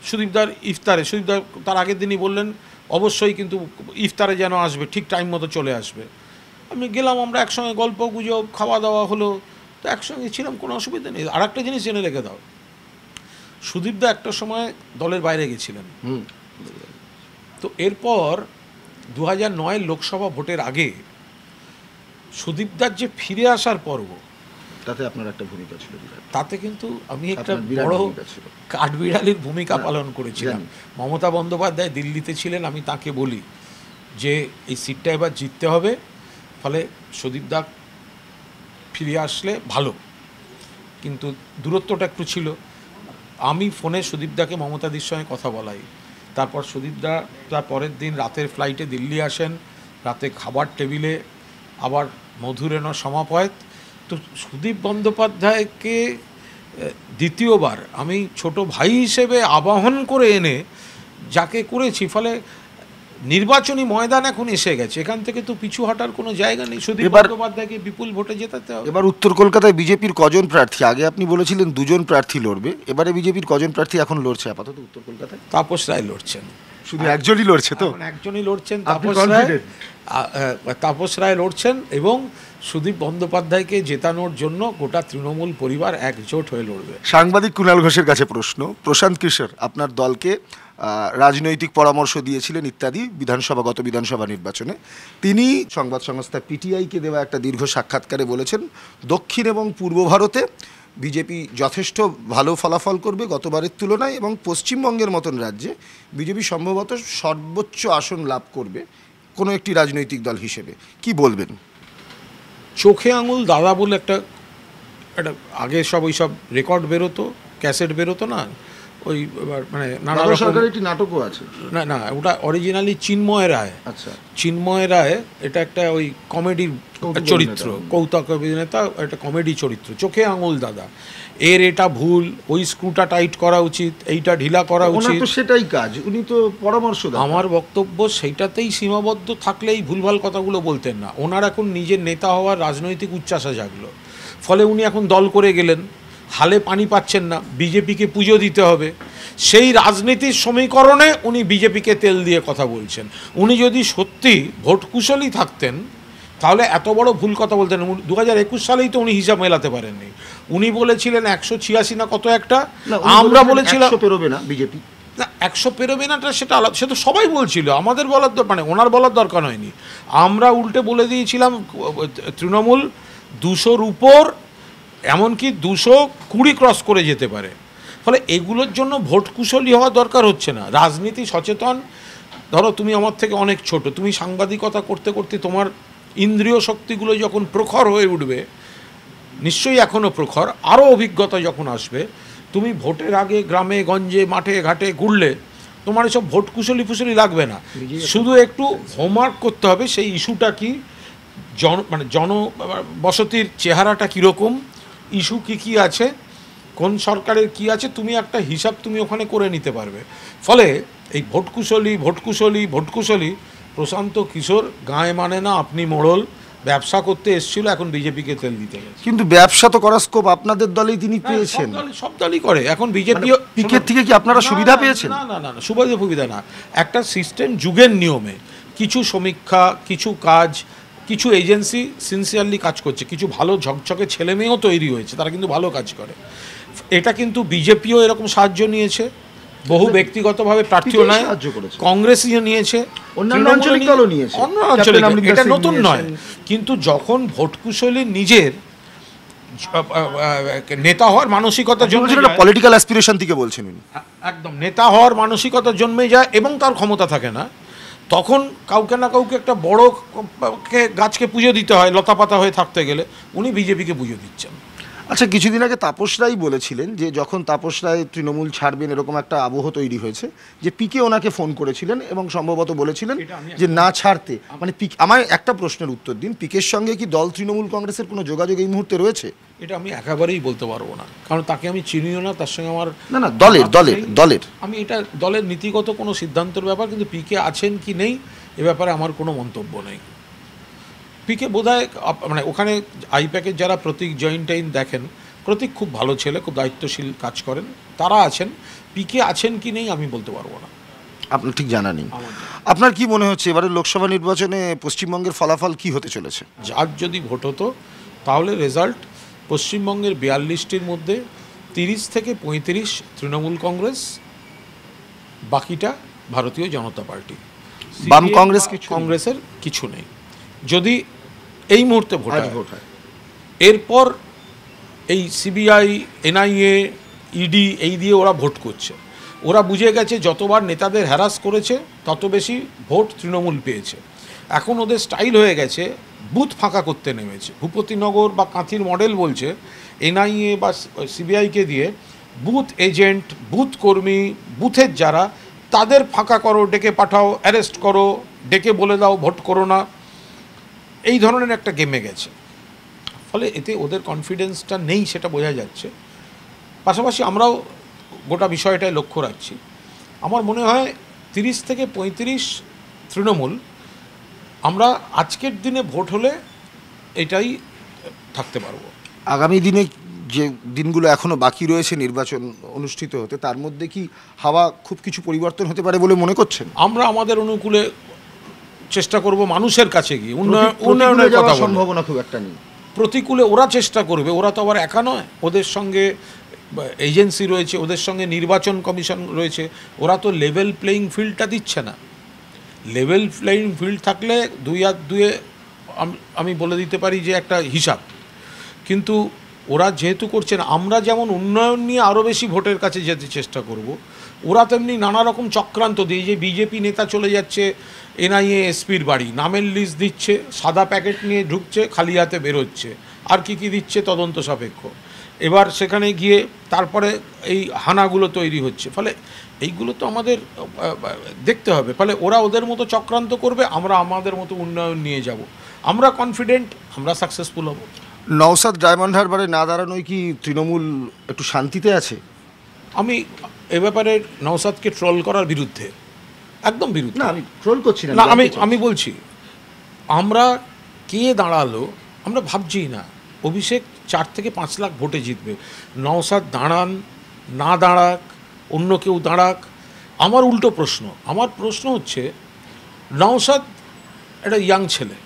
সুদীপদার ইফতারে, সুদীপদার তার আগের দিনই বললেন অবশ্যই কিন্তু ইফতারে যেন আসবে, ঠিক টাইম মতো চলে আসবে। আমি গেলাম, আমরা একসঙ্গে গল্প গুজব, খাওয়া দাওয়া হলো, তো একসঙ্গে ছিলাম, কোনো অসুবিধা নেই। আর একটা জিনিস জেনে রেখে দাও, সুদীপদা একটা সময় দলের বাইরে গেছিলেন। তো এরপর 2009 লোকসভা ভোটের আগে সুদীপদার যে ফিরে আসার পর্ব, তাতে আপনার একটা ভূমিকা ছিল। তাতে কিন্তু আমি একটা বড় কাঠবিড়ালির ভূমিকা পালন করেছিলাম। মমতা বন্দ্যোপাধ্যায় দিল্লিতে ছিলেন, আমি তাকে বলি যে এই সিটটা এবার জিততে হবে, ফলে সুদীপদা ফিরে আসলে ভালো। কিন্তু দূরত্বটা একটু ছিল। আমি ফোনে সুদীপদাকে মমতাদির সঙ্গে কথা বলাই, তারপর সুদীপদা তার পরের দিন রাতের ফ্লাইটে দিল্লি আসেন, রাতে খাবার টেবিলে আবার মধুরেণ সমাপয়েত। তো সুদীপ বন্দ্যোপাধ্যায়কে দ্বিতীয়বার আমি ছোট ভাই হিসেবে আবাহন করে এনে যাকে করেছি, ফলে নির্বাচনী ময়দান এখন এসে গেছে, এখান থেকে তো পিছু হটার কোনো জায়গা নেই। সুদীপ বন্দ্যোপাধ্যায়কে বিপুল ভোটে জেতাতে হবে। এবার উত্তর কলকাতায় বিজেপির কজন প্রার্থী? আগে আপনি বলেছিলেন 2জন প্রার্থী লড়বে, এবারে বিজেপির কজন প্রার্থী এখন লড়ছে আপাতত উত্তর কলকাতায়? তাপস রায় লড়ছেন। শুধু একজনই লড়ছে তো? একজনই লড়ছেন, আপনি তাপস রায়। confident? তাপস রায় লড়ছেন এবং সুদীপ বন্দ্যোপাধ্যায়কে জেতানোর জন্য গোটা তৃণমূল পরিবার একজোট হয়ে লড়বে। সাংবাদিক কুণাল ঘোষের কাছে প্রশ্ন। প্রশান্ত কিশোর আপনার দলকে রাজনৈতিক পরামর্শ দিয়েছিলেন ইত্যাদি গত বিধানসভা নির্বাচনে। তিনি সংবাদ সংস্থা পিটিআইকে দেওয়া একটা দীর্ঘ সাক্ষাৎকারে বলেছেন, দক্ষিণ এবং পূর্ব ভারতে বিজেপি যথেষ্ট ভালো ফলাফল করবে গতবারের তুলনায়, এবং পশ্চিমবঙ্গের মতন রাজ্যে বিজেপি সম্ভবত সর্বোচ্চ আসন লাভ করবে কোনো একটি রাজনৈতিক দল হিসেবে। কি বলবেন? চোখে আঙুল দাদা বলে একটা আগে সব ওই সব রেকর্ড বেরোতো, ক্যাসেট বেরোতো না, ওই মানে নানা রকম একটি নাটকও আছে। না, ওটা অরিজিনালি চিন্ময় রায়। আচ্ছা, চিন্ময় রায় এটা একটা ওই কমেডির চরিত্র, কৌতুক অভিনেতা, একটা কমেডি চরিত্র, চোখে আঙুল দাদা। এর এটা ভুল, ওই স্ক্রুটা টাইট করা উচিত, এইটা ঢিলা করা উচিত, সেটাই কাজ। উনি তো পরামর্শ দেন। আমার বক্তব্য সেইটাতেই সীমাবদ্ধ থাকলেই ভুলভাল কথাগুলো বলতেন না। ওনার এখন নিজের নেতা হওয়ার রাজনৈতিক উচ্চাসা জাগলো, ফলে উনি এখন দল করে গেলেন, হালে পানি পাচ্ছেন না, বিজেপিকে পুজো দিতে হবে, সেই রাজনীতির সমীকরণে উনি বিজেপিকে তেল দিয়ে কথা বলছেন। উনি যদি সত্যি ভোট কুশলী থাকতেন তাহলে এত বড় ভুল কথা বলতেন। 2021 সালেই তো উনি হিসাব মেলাতে পারেননি। উনি বলেছিলেন 186 না কত একটা, আমরা বলেছিলাম 100 পেরোবে না বিজেপি। না, 100 পেরোবে নাটা সেটা আলাদা, সে তো সবাই বলছিল, আমাদের বলার মানে ওনার বলার দরকার হয়নি। আমরা উল্টে বলে দিয়েছিলাম তৃণমূল 200-র উপর, এমনকি 220 ক্রস করে যেতে পারে। ফলে এগুলোর জন্য ভোট কুশলী হওয়া দরকার হচ্ছে না, রাজনীতি সচেতন। ধরো তুমি আমার থেকে অনেক ছোট, তুমি সাংবাদিকতা করতে করতে তোমার ইন্দ্রিয় শক্তিগুলো যখন প্রখর হয়ে উঠবে, নিশ্চয়ই এখনও প্রখর, আরও অভিজ্ঞতা যখন আসবে, তুমি ভোটের আগে গ্রামে গঞ্জে মাঠে ঘাটে ঘুরলে তোমার এসব ভোট কুশলী লাগবে না। শুধু একটু হোমওয়ার্ক করতে হবে, সেই ইস্যুটা কি, মানে জনবসতির চেহারাটা কীরকম, ইস্যু কী আছে, কোন সরকারের কি আছে, তুমি একটা হিসাব তুমি ওখানে করে নিতে পারবে। ফলে এই ভোটকুশলী প্রশান্ত কিশোর গায়ে মানে না, আপনি মোড়ল, ব্যবসা করতে এসেছিল, এখন বিজেপিকে তেল দিতে গেছে। কিন্তু ব্যবসা তো করার স্কোপ আপনাদের দলেই তিনি পেয়েছেন। সব দলই করে এখন। বিজেপি পিকের থেকে কি আপনারা সুবিধা পেয়েছেন? না, সুবিধা না। একটা সিস্টেম, যুগের নিয়মে কিছু সমীক্ষা, কিছু কাজ, কিছু এজেন্সি সিনসিয়ারলি কাজ করছে, কিছু ভালো ঝকঝকে ছেলে মেয়েও তৈরি হয়েছে, তারা কিন্তু ভালো কাজ করে। এটা কিন্তু বিজেপিও এরকম সাহায্য নিয়েছে, বহু ব্যক্তিগতভাবে প্রার্থীও নয়, কংগ্রেসও নিয়েছে, অন্য আঞ্চলিক দলও নিয়েছে, অন্য আঞ্চলিক, এটা নতুন নয়। কিন্তু যখন ভোটকুশলী নিজের নেতা হওয়ার মানসিকতা জন্মে যায়, পলিটিক্যাল অ্যাসপিরেশন থেকে বলছেন উনি, একদম নেতা হওয়ার মানসিকতা জন্মে যায় এবং তার ক্ষমতা থাকে না, তখন কাউকে না কাউকে একটা বড় গাছকে পুজো দিতে হয় লতা পাতা হয়ে থাকতে গেলে। উনি বিজেপিকে পুজো দিচ্ছেন। আচ্ছা, কিছুদিন আগে তাপস রায় বলেছিলেন যে যখন তাপস রায় তৃণমূল ছাড়বেন এরকম একটা আবহ তৈরি হয়েছে, যে পিকে ওনাকে ফোন করেছিলেন এবং সম্ভবত বলেছিলেন যে না ছাড়তে। মানে আমার একটা প্রশ্নের উত্তর দিন, পিকের সঙ্গে কি দল তৃণমূল কংগ্রেসের কোনো যোগাযোগ এই মুহূর্তে রয়েছে? এটা আমি একেবারেই বলতে পারবো না, কারণ তাকে আমি চিনিও না, তার সঙ্গে আমার না দলের আমি এটা দলের নীতিগত কোনো সিদ্ধান্তের ব্যাপার, কিন্তু পিকে আছেন কি নেই এ ব্যাপারে আমার কোনো মন্তব্য নেই। পিকে বোধহয় মানে ওখানে আইপ্যাকের যারা প্রতীক জয়েন্টাইন দেখেন, প্রতীক খুব ভালো ছেলে, খুব দায়িত্বশীল কাজ করেন, তারা আছেন। পিকে আছেন কি নেই আমি বলতে পারবো না, আপনার ঠিক জানা নেই। আপনার কি মনে হচ্ছে এবারে লোকসভা নির্বাচনে পশ্চিমবঙ্গের ফলাফল কি হতে চলেছে? আজ যদি ভোট হতো তাহলে রেজাল্ট পশ্চিমবঙ্গের 42টির মধ্যে 30 থেকে 35 তৃণমূল কংগ্রেস, বাকিটা ভারতীয় জনতা পার্টি। বাম কংগ্রেস, কংগ্রেসের কিছু নেই যদি এই মুহূর্তে ভোট হয়। এরপর এই সিবিআই, এনআইএ, ইডি এই দিয়ে ওরা ভোট করছে। ওরা বুঝে গেছে যতবার নেতাদের হ্যারাস করেছে তত বেশি ভোট তৃণমূল পেয়েছে। এখন ওদের স্টাইল হয়ে গেছে বুথ ফাঁকা করতে নেমেছে। ভূপতিনগর বা কাঁথির মডেল বলছে এনআইএ বা সিবিআইকে দিয়ে বুথ এজেন্ট, বুথ কর্মী, বুথের যারা, তাদের ফাঁকা করো, ডেকে পাঠাও, অ্যারেস্ট করো, ডেকে বলে দাও ভোট করো না, এই ধরনের একটা গেমে গেছে। ফলে এতে ওদের কনফিডেন্সটা নেই, সেটা বোঝা যাচ্ছে। পাশাপাশি আমরাও গোটা বিষয়টায় লক্ষ্য রাখছি। আমার মনে হয় 30 থেকে 35 তৃণমূল, আমরা আজকের দিনে ভোট হলে এটাই থাকতে পারবো। আগামী দিনে যে দিনগুলো এখনও বাকি রয়েছে নির্বাচন অনুষ্ঠিত হতে, তার মধ্যে কি হাওয়া খুব কিছু পরিবর্তন হতে পারে বলে মনে করছেন? আমরা আমাদের অনুকূলে চেষ্টা করব, মানুষের কাছে গিয়ে উন্নয়নের কথা বলবো। সম্ভাবনা খুব একটা নেই। প্রতিকূলে ওরা চেষ্টা করবে, ওরা তো আবার একা নয়, ওদের সঙ্গে এজেন্সি রয়েছে, ওদের সঙ্গে নির্বাচন কমিশন রয়েছে, ওরা তো লেভেল প্লেয়িং ফিল্ডটা দিচ্ছে না। লেভেল প্লেয়িং ফিল্ড থাকলে দুই আর দুয়ে আমি বলে দিতে পারি যে একটা হিসাব, কিন্তু ওরা যেহেতু করছে না, আমরা যেমন উন্নয়ন নিয়ে আরও বেশি ভোটের কাছে যেতে চেষ্টা করব, ওরা তেমনি নানা রকম চক্রান্ত দিয়ে, যে বিজেপি নেতা চলে যাচ্ছে এনআইএ এসপির বাড়ি, নামের লিস্ট দিচ্ছে, সাদা প্যাকেট নিয়ে ঢুকছে, খালি হাতে বেরোচ্ছে, আর কি কি দিচ্ছে তদন্ত সাপেক্ষ। এবার সেখানে গিয়ে তারপরে এই হানাগুলো তৈরি হচ্ছে। ফলে এইগুলো তো আমাদের দেখতে হবে। ফলে ওরা ওদের মতো চক্রান্ত করবে, আমরা আমাদের মতো উন্নয়ন নিয়ে যাব। আমরা কনফিডেন্ট, আমরা সাকসেসফুল হব। নওশাদ ডায়মন্ড হারবারে না দাঁড়ানোই কি তৃণমূল একটু শান্তিতে আছে? আমি এ ব্যাপারে নওশাদকে ট্রোল করার বিরুদ্ধে, একদম বিরুদ্ধে। না, আমি ট্রোল করছি না, আমি বলছি, আমরা কে দাঁড়ালো আমরা ভাবছি না। অভিষেক 4 থেকে 5 লাখ ভোটে জিতবে। নওশাদ দাঁড়ান, না দাঁড়াক, অন্য কেউ দাঁড়াক, আমার উল্টো প্রশ্ন। আমার প্রশ্ন হচ্ছে, নওশাদ একটা ইয়াং ছেলে,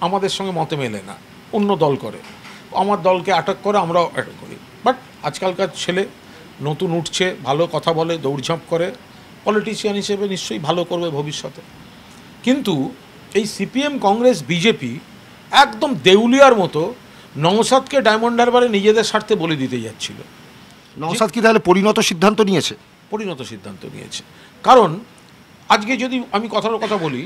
আমাদের সঙ্গে মতে মেলে না, অন্য দল করে, আমার দলকে অ্যাটাক করে, আমরাও অ্যাটাক করি। বাট আজকালকার ছেলে নতুন উঠছে, ভালো কথা বলে, দৌড়ঝাঁপ করে, পলিটিশিয়ান হিসেবে নিশ্চয়ই ভালো করবে ভবিষ্যতে। কিন্তু এই সিপিএম, কংগ্রেস, বিজেপি একদম দেউলিয়ার মতো নওশাদকে ডায়মন্ড হারবারে নিজেদের স্বার্থে বলে দিতে যাচ্ছিল। নওশাদ কি তাহলে পরিণত সিদ্ধান্ত নিয়েছে? পরিণত সিদ্ধান্ত নিয়েছে। কারণ আজকে যদি আমি কথার কথা বলি,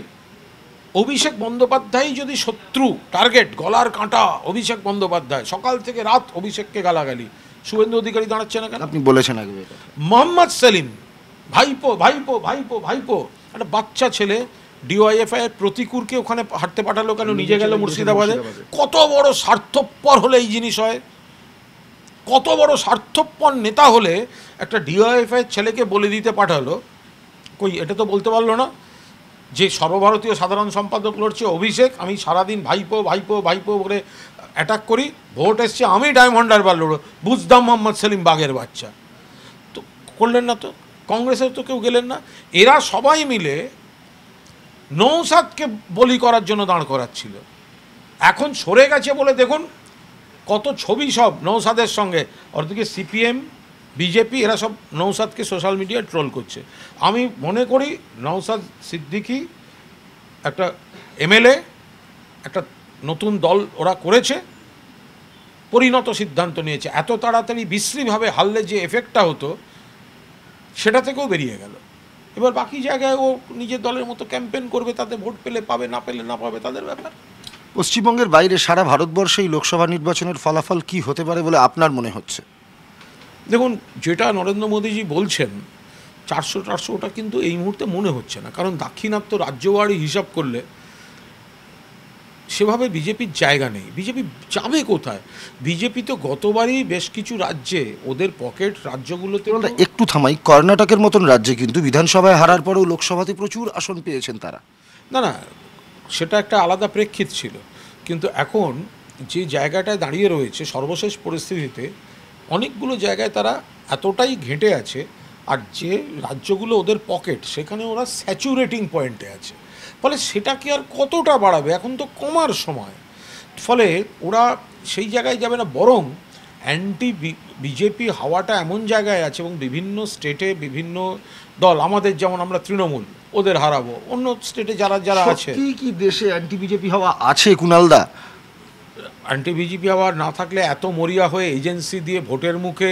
অভিষেক বন্দ্যোপাধ্যায় যদি শত্রু, টার্গেট, গলার কাঁটা অভিষেক বন্দ্যোপাধ্যায়, সকাল থেকে রাত অভিষেককে গালাগালি, শুভেন্দু অধিকারী দাঁড়াচ্ছে না কেন? আপনি বলেছেন আগে। মোহাম্মদ সেলিম, ভাইপো ভাইপো ভাইপো ভাইপো, একটা বাচ্চা ছেলে ডিওয়াইএফআই এর প্রতিকূরকে ওখানে হাঁটতে পাঠালো কেন? নিজে গেল মুর্শিদাবাদে। কত বড় স্বার্থপর হলে এই জিনিস হয়? কত বড় স্বার্থপর নেতা হলে একটা ডিওয়াইএফআই এর ছেলেকে বলে দিতে পাঠালো? কই, এটা তো বলতে পারলো না যে সর্বভারতীয় সাধারণ সম্পাদক লড়ছে অভিষেক, আমি সারাদিন ভাইপো ভাইপো ভাইপো বলে অ্যাটাক করি, ভোট এসছে আমি ডায়মন্ড হারবার লড়ব, বুঝদাম মোহাম্মদ সেলিম বাঘের বাচ্চা। তো করলেন না, তো কংগ্রেসের তো কেউ গেলেন না। এরা সবাই মিলে নওশাদকে বলি করার জন্য দাঁড় করাচ্ছিল। এখন সরে গেছে বলে দেখুন কত ছবি সব নওশাদের সঙ্গে। ওদিকে সিপিএম, বিজেপি, এরা সব নওশাদকে সোশ্যাল মিডিয়ায় ট্রোল করছে। আমি মনে করি নওশাদ সিদ্দিকী একটা এমএলএ, একটা নতুন দল ওরা করেছে, পরিণত সিদ্ধান্ত নিয়েছে। এত তাড়াতাড়ি বিশ্রীভাবে হারলে যে এফেক্টটা হতো সেটা থেকেও বেরিয়ে গেল। এবার বাকি জায়গায় ও নিজের দলের মতো ক্যাম্পেন করবে, তাতে ভোট পেলে পাবে, না পেলে না পাবে, তাদের ব্যাপার। পশ্চিমবঙ্গের বাইরে সারা ভারতবর্ষে এই লোকসভা নির্বাচনের ফলাফল কি হতে পারে বলে আপনার মনে হচ্ছে? দেখুন, যেটা নরেন্দ্র মোদীজি বলছেন 400 ওটা কিন্তু এই মুহূর্তে মনে হচ্ছে না। কারণ দাক্ষিণাত্য রাজ্যওয়ারি হিসাব করলে সেভাবে বিজেপির জায়গা নেই। বিজেপি যাবে কোথায়? বিজেপি তো গতবারই বেশ কিছু রাজ্যে ওদের পকেট রাজ্যগুলোতে। একটু থামাই, কর্ণাটকের মতন রাজ্যে কিন্তু বিধানসভায় হারার পরেও লোকসভাতে প্রচুর আসন পেয়েছেন তারা। না, সেটা একটা আলাদা প্রেক্ষিত ছিল। কিন্তু এখন যে জায়গাটায় দাঁড়িয়ে রয়েছে সর্বশেষ পরিস্থিতিতে, অনেকগুলো জায়গায় তারা এতটাই ঘেঁটে আছে, আর যে রাজ্যগুলো ওদের পকেট সেখানে ওরা স্যাচুরেটিং পয়েন্টে আছে। ফলে সেটাকে আর কতটা বাড়াবে? এখন তো কমার সময়। ফলে ওরা সেই জায়গায় যাবে না, বরং অ্যান্টি বিজেপি হাওয়াটা এমন জায়গায় আছে, এবং বিভিন্ন স্টেটে বিভিন্ন দল, আমাদের যেমন আমরা তৃণমূল, ওদের হারাবো, অন্য স্টেটে যারা যারা আছে। কি দেশে অ্যান্টি বিজেপি হাওয়া আছে কুণালদা? অ্যান্টি বিজেপি হাওয়া না থাকলে এত মরিয়া হয়ে এজেন্সি দিয়ে ভোটের মুখে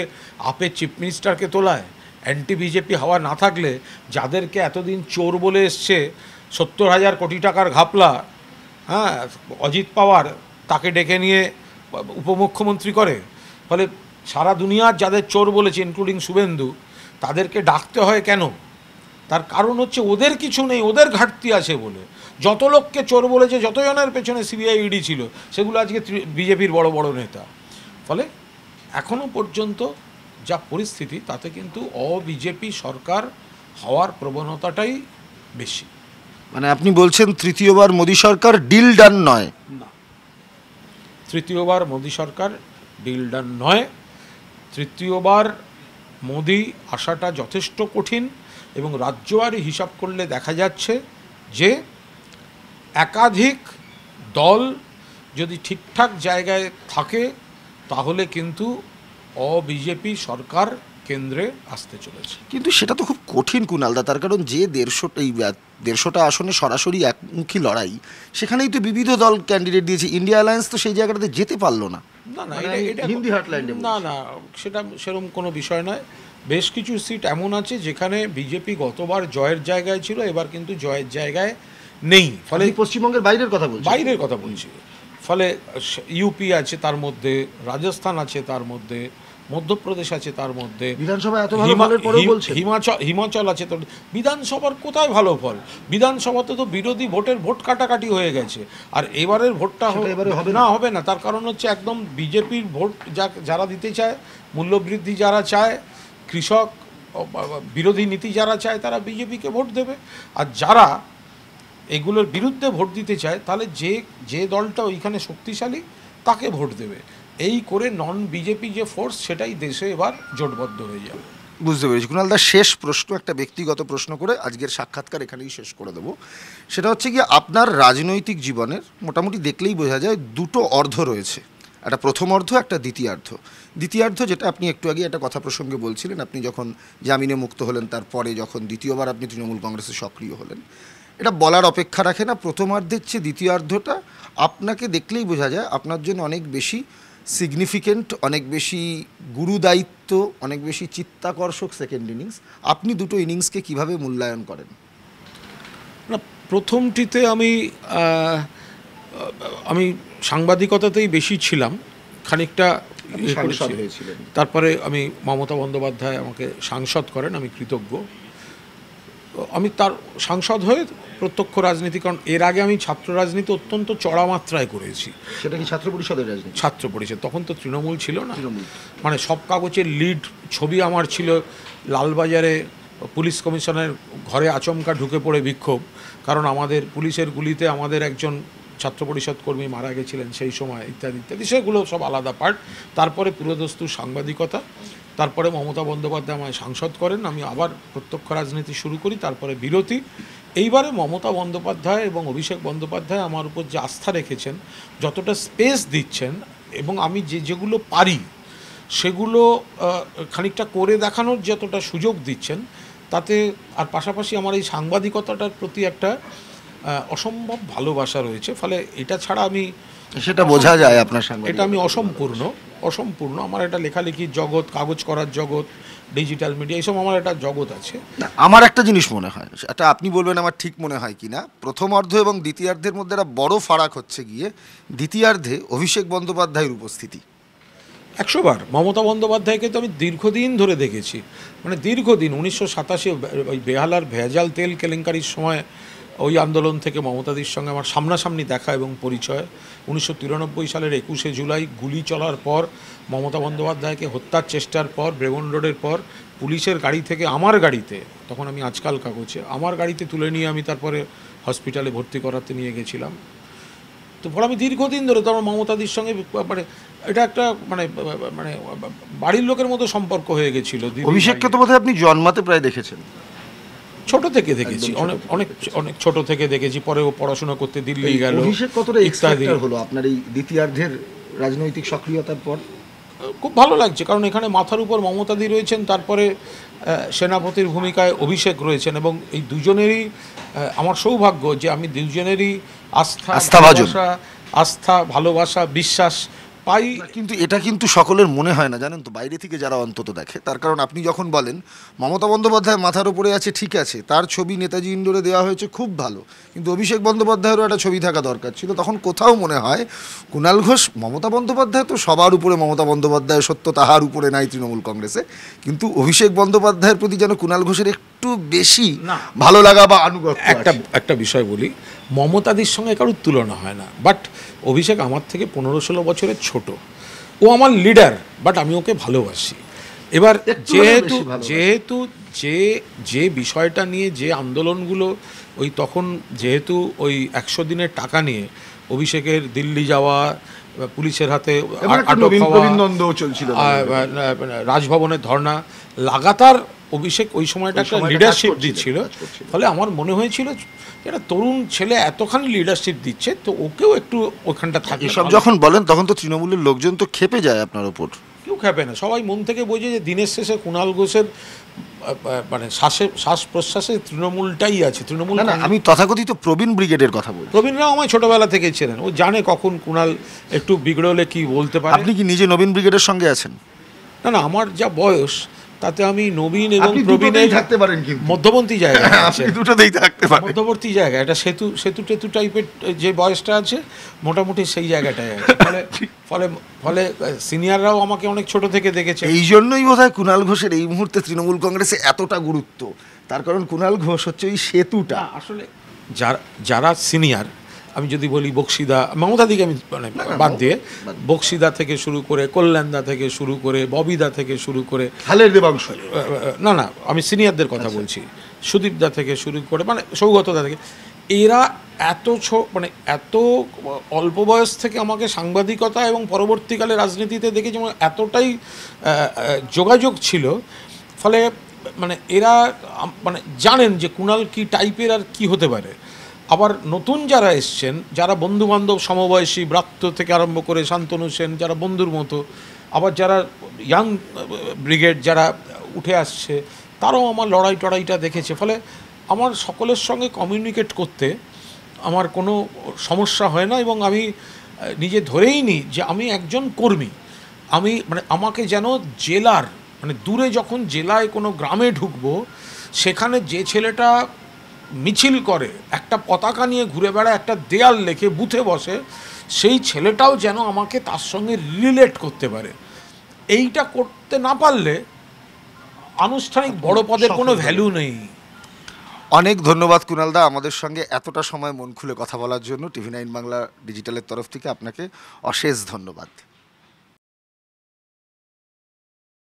আপের চিফ মিনিস্টারকে তোলায়? অ্যান্টি বিজেপি হাওয়া না থাকলে যাদেরকে এতদিন চোর বলে এসছে, 70,000 কোটি টাকার ঘাপলা, হ্যাঁ, অজিত পাওয়ার তাকে ডেকে নিয়ে উপমুখ্যমন্ত্রী করে। ফলে সারা দুনিয়ার যাদের চোর বলেছে ইনক্লুডিং শুভেন্দু, তাদেরকে ডাকতে হয় কেন? তার কারণ হচ্ছে ওদের কিছু নেই, ওদের ঘাটতি আছে বলে। যত লোককে চোর বলেছে, যতজনের পেছনে সিবিআই ইডি ছিল, সেগুলো আজকে বিজেপির বড় বড় নেতা। ফলে এখনও পর্যন্ত যা পরিস্থিতি, তাতে কিন্তু অবিজেপি সরকার হওয়ার প্রবণতাটাই বেশি। মানে আপনি বলছেন তৃতীয়বার মোদী সরকার ডিল ডান নয়? না, তৃতীয়বার মোদী সরকার ডিল ডান নয়। তৃতীয়বার মোদী আসাটা যথেষ্ট কঠিন, এবং রাজ্যওয়ারি হিসাব করলে দেখা যাচ্ছে যে একাধিক দল যদি ঠিকঠাক জায়গায় থাকে, তাহলে কিন্তু অবিজেপি সরকার কেন্দ্রে আসতে চলেছে। কিন্তু সেটা তো খুব কঠিন কুণালদা, তার কারণ যে 150টা আসনে সরাসরি একমুখী লড়াই, সেখানেই তো বিবিধ দল ক্যান্ডিডেট দিয়েছে। ইন্ডিয়া অ্যালায়েন্স তো সেই জায়গাটাতে যেতে পারলো না। না না, মানে এটা হিন্দি হার্টল্যান্ডে না না, সেটা সেরকম কোনো বিষয় নয়। বেশ কিছু সিট এমন আছে যেখানে বিজেপি গতবার জয়ের জায়গায় ছিল, এবার কিন্তু জয়ের জায়গায় নেই। ফলে পশ্চিমবঙ্গের বাইরের কথা বলছি, বাইরের কথা বলছি। ফলে ইউপি আছে তার মধ্যে, রাজস্থান আছে তার মধ্যে, মধ্যপ্রদেশ আছে তার মধ্যে, বিধানসভা এত ভালো ফলের পরেও বলছে হিমাচল আছে। তো বিধানসভার কোথায় ভালো ফল? বিধানসভাতে তো বিরোধী ভোট কাটাকাটি হয়ে গেছে। আর এবারের ভোটটা হবে না। তার কারণ হচ্ছে একদম বিজেপির ভোট যারা দিতে চায়, মূল্যবৃদ্ধি যারা চায়, কৃষক বিরোধী নীতি যারা চায়, তারা বিজেপিকে ভোট দেবে। আর যারা এগুলোর বিরুদ্ধে ভোট দিতে চায়, তাহলে যে দলটা ওইখানে শক্তিশালী তাকে ভোট দেবে। এই করে নন বিজেপি যে ফোর্স, সেটাই দেশে এবার জোটবদ্ধ হয়ে যাবে। বুঝতে পেরেছি কুণালদা। শেষ প্রশ্ন, একটা ব্যক্তিগত প্রশ্ন করে আজকের সাক্ষাৎকার এখানেই শেষ করে দেবো। সেটা হচ্ছে কি, আপনার রাজনৈতিক জীবনের মোটামুটি দেখলেই বোঝা যায় দুটো অর্ধ রয়েছে, একটা প্রথম অর্ধ, একটা দ্বিতীয়ার্ধ। দ্বিতীয়ার্ধ যেটা আপনি একটু আগে একটা কথা প্রসঙ্গে বলছিলেন, আপনি যখন জামিনে মুক্ত হলেন, তারপরে যখন দ্বিতীয়বার আপনি তৃণমূল কংগ্রেসে সক্রিয় হলেন, এটা বলার অপেক্ষা রাখে না। প্রথমার্ধের চেয়ে দ্বিতীয়ার্ধটা আপনাকে দেখলেই বোঝা যায় আপনার জন্য অনেক বেশি সিগনিফিকেন্ট, অনেক বেশি গুরুদায়িত্ব, অনেক বেশি চিত্তাকর্ষক সেকেন্ড ইনিংস। আপনি দুটো ইনিংসকে কিভাবে মূল্যায়ন করেন? না, প্রথমটিতে আমি সাংবাদিকতাতেই বেশি ছিলাম, খানিকটা হয়েছিলেন। তারপরে আমি মমতা বন্দ্যোপাধ্যায় আমাকে সাংসদ করেন, আমি কৃতজ্ঞ। আমি তার সাংসদ হয়ে প্রত্যক্ষ রাজনীতি, কারণ এর আগে আমি ছাত্র রাজনীতি অত্যন্ত চড়া মাত্রায় করেছি। সেটা কি ছাত্র পরিষদের রাজনীতি? ছাত্র পরিষদ। তখন তো তৃণমূল ছিল না। মানে সব কাগজের লিড ছবি আমার ছিল, লালবাজারে পুলিশ কমিশনের ঘরে আচমকা ঢুকে পড়ে বিক্ষোভ, কারণ আমাদের পুলিশের গুলিতে আমাদের একজন ছাত্র পরিষদ কর্মী মারা গেছিলেন সেই সময়, ইত্যাদি ইত্যাদি। সেগুলো সব আলাদা পার্ট। তারপরে পুরোদস্তুর সাংবাদিকতা, তারপরে মমতা বন্দ্যোপাধ্যায় আমায় সাংসদ করেন, আমি আবার প্রত্যক্ষ রাজনীতি শুরু করি, তারপরে বিরতি। এইবারে মমতা বন্দ্যোপাধ্যায় এবং অভিষেক বন্দ্যোপাধ্যায় আমার উপর যে আস্থা রেখেছেন, যতটা স্পেস দিচ্ছেন, এবং আমি যেগুলো পারি সেগুলো খানিকটা করে দেখানোর যতটা সুযোগ দিচ্ছেন, তাতে আর পাশাপাশি আমার এই সাংবাদিকতাটার প্রতি একটা অসম্ভব ভালোবাসা রয়েছে। ফলে এটা ছাড়া আমি, সেটা বোঝা যায় আপনার সাংবাদিক, এটা আমি অসম্পূর্ণ। আমার একটা লেখালেখির জগৎ, কাগজ করার জগৎ, ডিজিটাল মিডিয়া, এইসব আমার একটা জগৎ আছে। আমার একটা জিনিস মনে হয়, এটা আপনি বলবেন আমার ঠিক মনে হয় কি না, প্রথমার্ধ এবং দ্বিতীয়ার্ধের মধ্যে একটা বড় ফারাক হচ্ছে গিয়ে দ্বিতীয়ার্ধে অভিষেক বন্দ্যোপাধ্যায়ের উপস্থিতি। 100 বার মমতা বন্দ্যোপাধ্যায়কে তো আমি দীর্ঘদিন ধরে দেখেছি, মানে দীর্ঘদিন। 1987 ওই বেহালার ভেজাল তেল কেলেঙ্কারির সময় ওই আন্দোলন থেকে মমতাদির সঙ্গে আমার সামনাসামনি দেখা এবং পরিচয়। 1993 সালের 21শে জুলাই গুলি চলার পর, মমতা বন্দ্যোপাধ্যায়কে হত্যার চেষ্টার পর, ব্রেবন রোডের পর, পুলিশের গাড়ি থেকে আমার গাড়িতে, তখন আমি আজকাল কাগজে, আমার গাড়িতে তুলে নিয়ে আমি তারপরে হসপিটালে ভর্তি করাতে নিয়ে গেছিলাম। তো পরে আমি দীর্ঘদিন ধরে তো আমার মমতাদির সঙ্গে, মানে এটা একটা মানে মানে বাড়ির লোকের মতো সম্পর্ক হয়ে গেছিল। অভিষেককে তো বোধহয় আপনি জন্মাতে প্রায় দেখেছেন? ছোট থেকে দেখেছি, অনেক ছোট থেকে দেখেছি। পরে ও পড়াশোনা করতে দিল্লি গেল। অভিষেক কতটা এক্সট্রাক্টর হলো আপনার এই দ্বিতীয়ার্ধের রাজনৈতিক সক্রিয়তার পর? খুব ভালো লাগছে, কারণ এখানে মাথার উপর মমতাদি রয়েছেন, তারপরে সেনাপতির ভূমিকায় অভিষেক রয়েছেন, এবং এই দুজনেরই আমার সৌভাগ্য যে আমি দুজনেরই আস্থা, ভালোবাসা, বিশ্বাস পাই। কিন্তু এটা কিন্তু সকলের মনে হয় না, জানেন তো, বাইরে থেকে যারা অন্তত দেখে। তার কারণ আপনি যখন বলেন মমতা বন্দ্যোপাধ্যায় মাথার উপরে আছে, ঠিক আছে, তার ছবি নেতাজি ইন্ডোরে দেওয়া হয়েছে, খুব ভালো, কিন্তু অভিষেক বন্দ্যোপাধ্যায়েরও একটা ছবি থাকা দরকার ছিল। তখন কোথাও মনে হয় কুণাল ঘোষ, মমতা বন্দ্যোপাধ্যায় তো সবার উপরে, মমতা বন্দ্যোপাধ্যায় সত্য, তাহার উপরে নাই তৃণমূল কংগ্রেসে, কিন্তু অভিষেক বন্দ্যোপাধ্যায়ের প্রতি যেন কুণাল ঘোষের একটু বেশি না। ভালো লাগা বা আনুগত্য একটা আছে। একটা বিষয় বলি, মমতাদির সঙ্গে কারোর তুলনা হয় না, বাট অভিষেক আমার থেকে 15-16 বছরের ছোট, ও আমার লিডার, বাট আমি ওকে ভালোবাসি। এবার একটু হলেও যেহেতু বেশি ভালোবাসি। যেহেতু যে যে বিষয়টা নিয়ে যে আন্দোলনগুলো, ওই তখন যেহেতু ওই 100 দিনের টাকা নিয়ে অভিষেকের দিল্লি যাওয়া, পুলিশের হাতে এমন একটা আটক নবীন হওয়া, প্রবীণ দ্বন্দ্ব চলছিল। রাজভবনের ধর্ণা, লাগাতার অভিষেক ওই সময়টা ওই একটা সময়টা লিডারশিপ কাজ করছিল, দিচ্ছিল। কাজ করছিল। ফলে আমার মনে হয়েছিল একটা তরুণ ছেলে এতখানি লিডারশিপ দিচ্ছে, তো ওকেও একটু ওখানটা থাকে। এসব যখন বলেন তখন তো তৃণমূলের লোকজন তো খেপে যায় আপনার ওপর। কেউ খেপে না, সবাই মন থেকে বোঝে যে দিনের শেষে কুণাল ঘোষের মানে শ্বাস প্রশ্বাসে তৃণমূলটাই আছে। তৃণমূল না না, আমি তথাকথিত প্রবীণ ব্রিগেডের কথা বলছি। প্রবীণরাও আমায় ছোটবেলা থেকেই ছিলেন, ও জানে কখন কুণাল একটু বিগড়লে কি বলতে পারে। আপনি কি নিজে নবীন ব্রিগেডের সঙ্গে আছেন? না না, আমার যা বয়স তাতে আমি নবীন এবং আপনি প্রবীণের দুটোতেই থাকতে পারেন, কিন্তু মধ্যবর্তী জায়গায় আছে। আপনি দুটোতেই থাকতে পারেন। মধ্যবর্তী জায়গা, এটা সেতু টেতু টাইপের যে বয়সটা আছে, মোটামুটি সেই জায়গাটায় আছে। ফলে ফলে ফলে সিনিয়ররাও আমাকে অনেক ছোট থেকে দেখেছে। এই জন্যই বোধহয় কুণাল ঘোষের এই মুহূর্তে তৃণমূল কংগ্রেসে এতটা গুরুত্ব। তার কারণ কুণাল ঘোষ হচ্ছে ওই সেতুটা। আসলে যারা সিনিয়র, আমি যদি বলি বক্সিদা, মমতা দিকে আমি মানে বাদ দিয়ে, বক্সিদা থেকে শুরু করে, কল্যাণদা থেকে শুরু করে, ববিদা থেকে শুরু করে, হালের দেবাংশ। না না, আমি সিনিয়রদের কথা বলছি, সুদীপদা থেকে শুরু করে, মানে সৌগতদা থেকে, এরা মানে এত অল্প বয়স থেকে আমাকে সাংবাদিকতা এবং পরবর্তীকালে রাজনীতিতে দেখে যেমন এতটাই যোগাযোগ ছিল। ফলে মানে এরা মানে জানেন যে কুণাল কি টাইপের আর কি হতে পারে। আবার নতুন যারা এসছেন, যারা বন্ধুবান্ধব সমবয়সী, ব্রাত্য থেকে আরম্ভ করে শান্তনু সেন, যারা বন্ধুর মতো, আবার যারা ইয়াং ব্রিগেড যারা উঠে আসছে, তারাও আমার লড়াই টড়াইটা দেখেছে। ফলে আমার সকলের সঙ্গে কমিউনিকেট করতে আমার কোনো সমস্যা হয় না, এবং আমি নিজে ধরেই নিই যে আমি একজন কর্মী। আমি মানে আমাকে যেন জেলার, মানে দূরে যখন জেলায় কোনো গ্রামে ঢুকবো, সেখানে যে ছেলেটা মিছিল করে, একটা পতাকা নিয়ে ঘুরে বেড়ায়, একটা দেয়াল লেখে বুথে বসে, সেই ছেলেটাও যেন আমাকে তার সঙ্গে রিলেট করতে পারে। এইটা করতে না পারলে আনুষ্ঠানিক বড় পদের কোনো ভ্যালু নেই। অনেক ধন্যবাদ কুণালদা, আমাদের সঙ্গে এতটা সময় মন খুলে কথা বলার জন্য। টিভি9 বাংলা ডিজিটালের তরফ থেকে আপনাকে অশেষ ধন্যবাদ।